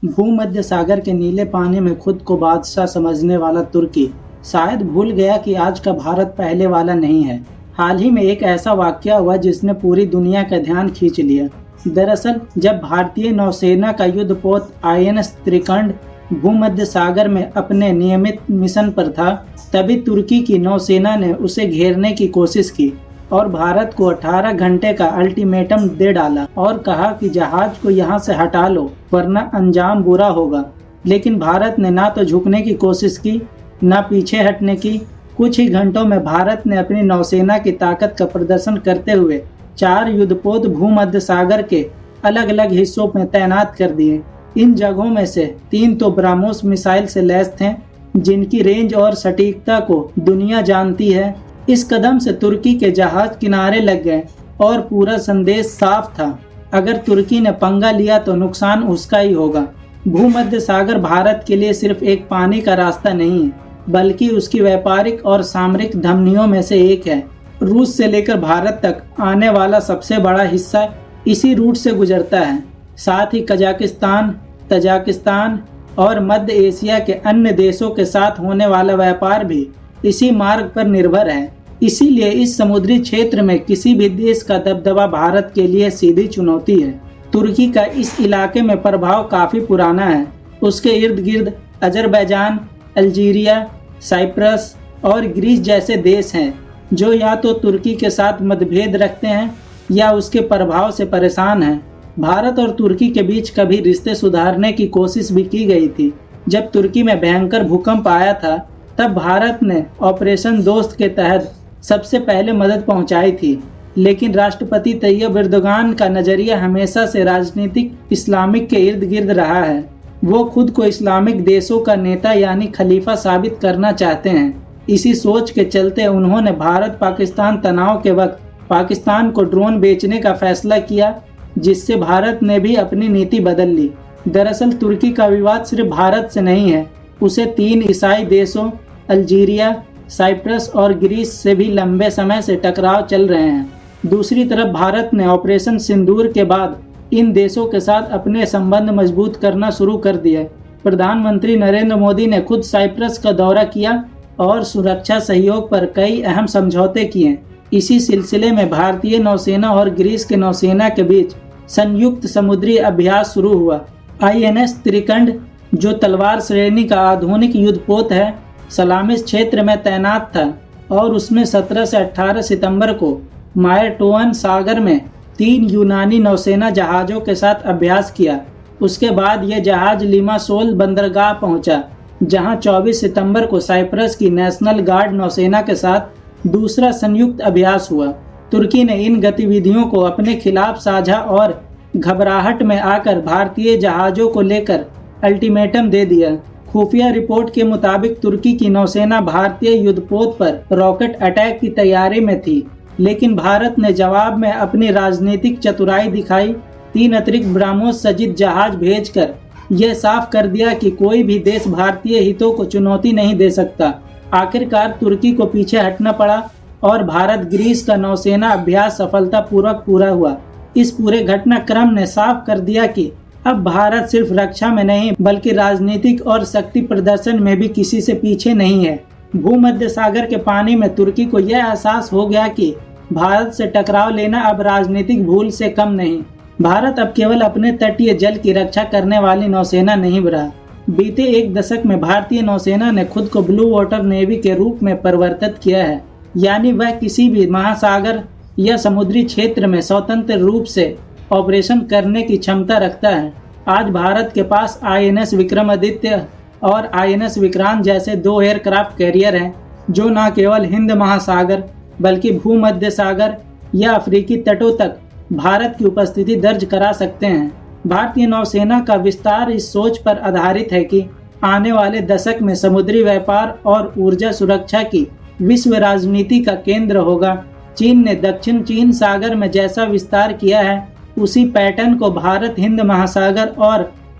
भूमध्य सागर के नीले पानी में खुद को बादशाह समझने वाला तुर्की शायद भूल गया कि आज का भारत पहले वाला नहीं है। हाल ही में एक ऐसा वाकया हुआ जिसने पूरी दुनिया का ध्यान खींच लिया। दरअसल जब भारतीय नौसेना का युद्धपोत INS त्रिकंड भूमध्य सागर में अपने नियमित मिशन पर था, तभी तुर्की की नौसेना ने उसे घेरने की कोशिश की और भारत को 18 घंटे का अल्टीमेटम दे डाला और कहा कि जहाज को यहां से हटा लो वरना अंजाम बुरा होगा। लेकिन भारत ने ना तो झुकने की कोशिश की, ना पीछे हटने की। कुछ ही घंटों में भारत ने अपनी नौसेना की ताकत का प्रदर्शन करते हुए 4 युद्धपोत भूमध्य सागर के अलग अलग हिस्सों में तैनात कर दिए। इन जगहों में से 3 तो ब्रह्मोस मिसाइल से लैस थे, जिनकी रेंज और सटीकता को दुनिया जानती है। इस कदम से तुर्की के जहाज किनारे लग गए और पूरा संदेश साफ था, अगर तुर्की ने पंगा लिया तो नुकसान उसका ही होगा। भूमध्य सागर भारत के लिए सिर्फ एक पानी का रास्ता नहीं है, बल्कि उसकी व्यापारिक और सामरिक धमनियों में से एक है। रूस से लेकर भारत तक आने वाला सबसे बड़ा हिस्सा इसी रूट से गुजरता है। साथ ही कजाकिस्तान, तजाकिस्तान और मध्य एशिया के अन्य देशों के साथ होने वाला व्यापार भी इसी मार्ग पर निर्भर है। इसीलिए इस समुद्री क्षेत्र में किसी भी देश का दबदबा भारत के लिए सीधी चुनौती है। तुर्की का इस इलाके में प्रभाव काफी पुराना है। उसके इर्द गिर्द अजरबैजान, अल्जीरिया, साइप्रस और ग्रीस जैसे देश हैं, जो या तो तुर्की के साथ मतभेद रखते हैं या उसके प्रभाव से परेशान हैं। भारत और तुर्की के बीच कभी रिश्ते सुधारने की कोशिश भी की गई थी। जब तुर्की में भयंकर भूकंप आया था, तब भारत ने ऑपरेशन दोस्त के तहत सबसे पहले मदद पहुंचाई थी। लेकिन राष्ट्रपति तैयब एर्दोगान का नजरिया हमेशा से राजनीतिक इस्लामिक के इर्द गिर्द रहा है। वो खुद को इस्लामिक देशों का नेता यानी खलीफा साबित करना चाहते हैं। इसी सोच के चलते उन्होंने भारत पाकिस्तान तनाव के वक्त पाकिस्तान को ड्रोन बेचने का फैसला किया, जिससे भारत ने भी अपनी नीति बदल ली। दरअसल तुर्की का विवाद सिर्फ भारत से नहीं है, उसे 3 ईसाई देशों अल्जीरिया, साइप्रस और ग्रीस से भी लंबे समय से टकराव चल रहे हैं। दूसरी तरफ भारत ने ऑपरेशन सिंदूर के बाद इन देशों के साथ अपने संबंध मजबूत करना शुरू कर दिए। प्रधानमंत्री नरेंद्र मोदी ने खुद साइप्रस का दौरा किया और सुरक्षा सहयोग पर कई अहम समझौते किए। इसी सिलसिले में भारतीय नौसेना और ग्रीस के नौसेना के बीच संयुक्त समुद्री अभ्यास शुरू हुआ। INS त्रिकंड, जो तलवार श्रेणी का आधुनिक युद्धपोत है, सलामिस क्षेत्र में तैनात था और उसमें 17 से 18 सितंबर को मायटोअन सागर में 3 यूनानी नौसेना जहाज़ों के साथ अभ्यास किया। उसके बाद यह जहाज लिमासोल बंदरगाह पहुंचा, जहां 24 सितंबर को साइप्रस की नेशनल गार्ड नौसेना के साथ दूसरा संयुक्त अभ्यास हुआ। तुर्की ने इन गतिविधियों को अपने खिलाफ साझा और घबराहट में आकर भारतीय जहाज़ों को लेकर अल्टीमेटम दे दिया। खुफिया रिपोर्ट के मुताबिक तुर्की की नौसेना भारतीय युद्धपोत पर रॉकेट अटैक की तैयारी में थी, लेकिन भारत ने जवाब में अपनी राजनीतिक चतुराई दिखाई। 3 अतिरिक्त ब्रह्मोस सज्जित जहाज भेजकर यह साफ कर दिया कि कोई भी देश भारतीय हितों को चुनौती नहीं दे सकता। आखिरकार तुर्की को पीछे हटना पड़ा और भारत ग्रीस का नौसेना अभ्यास सफलतापूर्वक पूरा हुआ। इस पूरे घटनाक्रम ने साफ कर दिया कि अब भारत सिर्फ रक्षा में नहीं बल्कि राजनीतिक और शक्ति प्रदर्शन में भी किसी से पीछे नहीं है। भूमध्य सागर के पानी में तुर्की को यह एहसास हो गया कि भारत से टकराव लेना अब राजनीतिक भूल से कम नहीं। भारत अब केवल अपने तटीय जल की रक्षा करने वाली नौसेना नहीं रहा। बीते 1 दशक में भारतीय नौसेना ने खुद को ब्लू वाटर नेवी के रूप में परिवर्तित किया है, यानी वह किसी भी महासागर या समुद्री क्षेत्र में स्वतंत्र रूप से ऑपरेशन करने की क्षमता रखता है। आज भारत के पास INS विक्रमादित्य और INS विक्रांत जैसे 2 एयरक्राफ्ट कैरियर हैं, जो न केवल हिंद महासागर बल्कि भूमध्य सागर या अफ्रीकी तटों तक भारत की उपस्थिति दर्ज करा सकते हैं। भारतीय नौसेना का विस्तार इस सोच पर आधारित है कि आने वाले दशक में समुद्री व्यापार और ऊर्जा सुरक्षा की विश्व राजनीति का केंद्र होगा। चीन ने दक्षिण चीन सागर में जैसा विस्तार किया है, उसी पैटर्न को भारत हिंद महासागर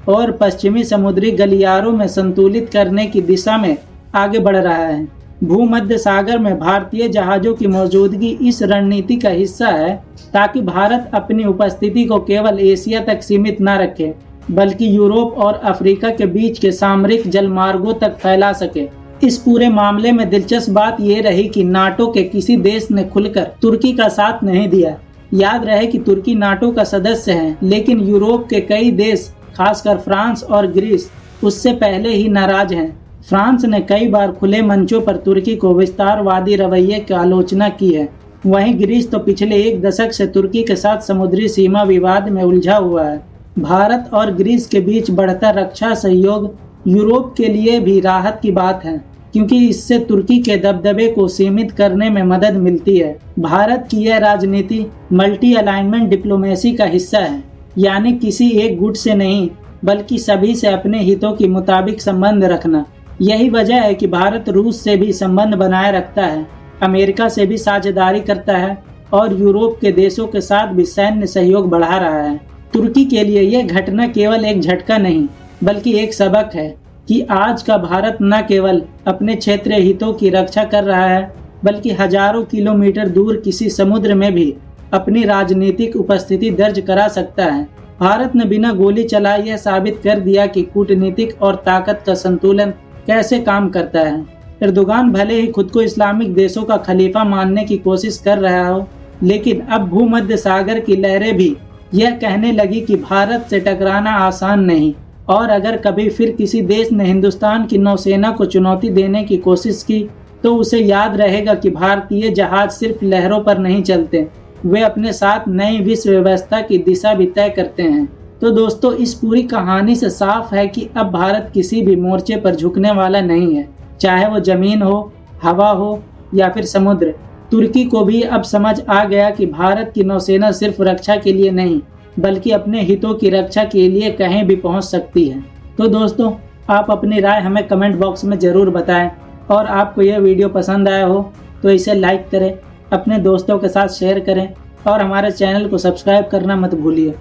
और पश्चिमी समुद्री गलियारों में संतुलित करने की दिशा में आगे बढ़ रहा है। भूमध्य सागर में भारतीय जहाज़ों की मौजूदगी इस रणनीति का हिस्सा है, ताकि भारत अपनी उपस्थिति को केवल एशिया तक सीमित न रखे, बल्कि यूरोप और अफ्रीका के बीच के सामरिक जलमार्गों तक फैला सके। इस पूरे मामले में दिलचस्प बात यह रही कि नाटो के किसी देश ने खुलकर तुर्की का साथ नहीं दिया। याद रहे कि तुर्की नाटो का सदस्य है, लेकिन यूरोप के कई देश खासकर फ्रांस और ग्रीस उससे पहले ही नाराज हैं। फ्रांस ने कई बार खुले मंचों पर तुर्की को विस्तारवादी रवैये की आलोचना की है। वहीं ग्रीस तो पिछले एक दशक से तुर्की के साथ समुद्री सीमा विवाद में उलझा हुआ है। भारत और ग्रीस के बीच बढ़ता रक्षा सहयोग यूरोप के लिए भी राहत की बात है, क्योंकि इससे तुर्की के दबदबे को सीमित करने में मदद मिलती है। भारत की यह राजनीति मल्टी अलाइनमेंट डिप्लोमेसी का हिस्सा है, यानी किसी एक गुट से नहीं बल्कि सभी से अपने हितों के मुताबिक संबंध रखना। यही वजह है कि भारत रूस से भी संबंध बनाए रखता है, अमेरिका से भी साझेदारी करता है और यूरोप के देशों के साथ भी सैन्य सहयोग बढ़ा रहा है। तुर्की के लिए यह घटना केवल एक झटका नहीं बल्कि एक सबक है कि आज का भारत न केवल अपने क्षेत्रीय हितों की रक्षा कर रहा है, बल्कि हजारों किलोमीटर दूर किसी समुद्र में भी अपनी राजनीतिक उपस्थिति दर्ज करा सकता है। भारत ने बिना गोली चलाए यह साबित कर दिया कि कूटनीतिक और ताकत का संतुलन कैसे काम करता है। एर्दोगान भले ही खुद को इस्लामिक देशों का खलीफा मानने की कोशिश कर रहा हो, लेकिन अब भूमध्य सागर की लहरें भी यह कहने लगी कि भारत से टकराना आसान नहीं, और अगर कभी फिर किसी देश ने हिंदुस्तान की नौसेना को चुनौती देने की कोशिश की तो उसे याद रहेगा कि भारतीय जहाज सिर्फ लहरों पर नहीं चलते, वे अपने साथ नई विश्व व्यवस्था की दिशा भी तय करते हैं। तो दोस्तों, इस पूरी कहानी से साफ है कि अब भारत किसी भी मोर्चे पर झुकने वाला नहीं है, चाहे वो जमीन हो, हवा हो या फिर समुद्र। तुर्की को भी अब समझ आ गया कि भारत की नौसेना सिर्फ रक्षा के लिए नहीं बल्कि अपने हितों की रक्षा के लिए कहीं भी पहुंच सकती है। तो दोस्तों, आप अपनी राय हमें कमेंट बॉक्स में ज़रूर बताएं, और आपको यह वीडियो पसंद आया हो तो इसे लाइक करें, अपने दोस्तों के साथ शेयर करें और हमारे चैनल को सब्सक्राइब करना मत भूलिए।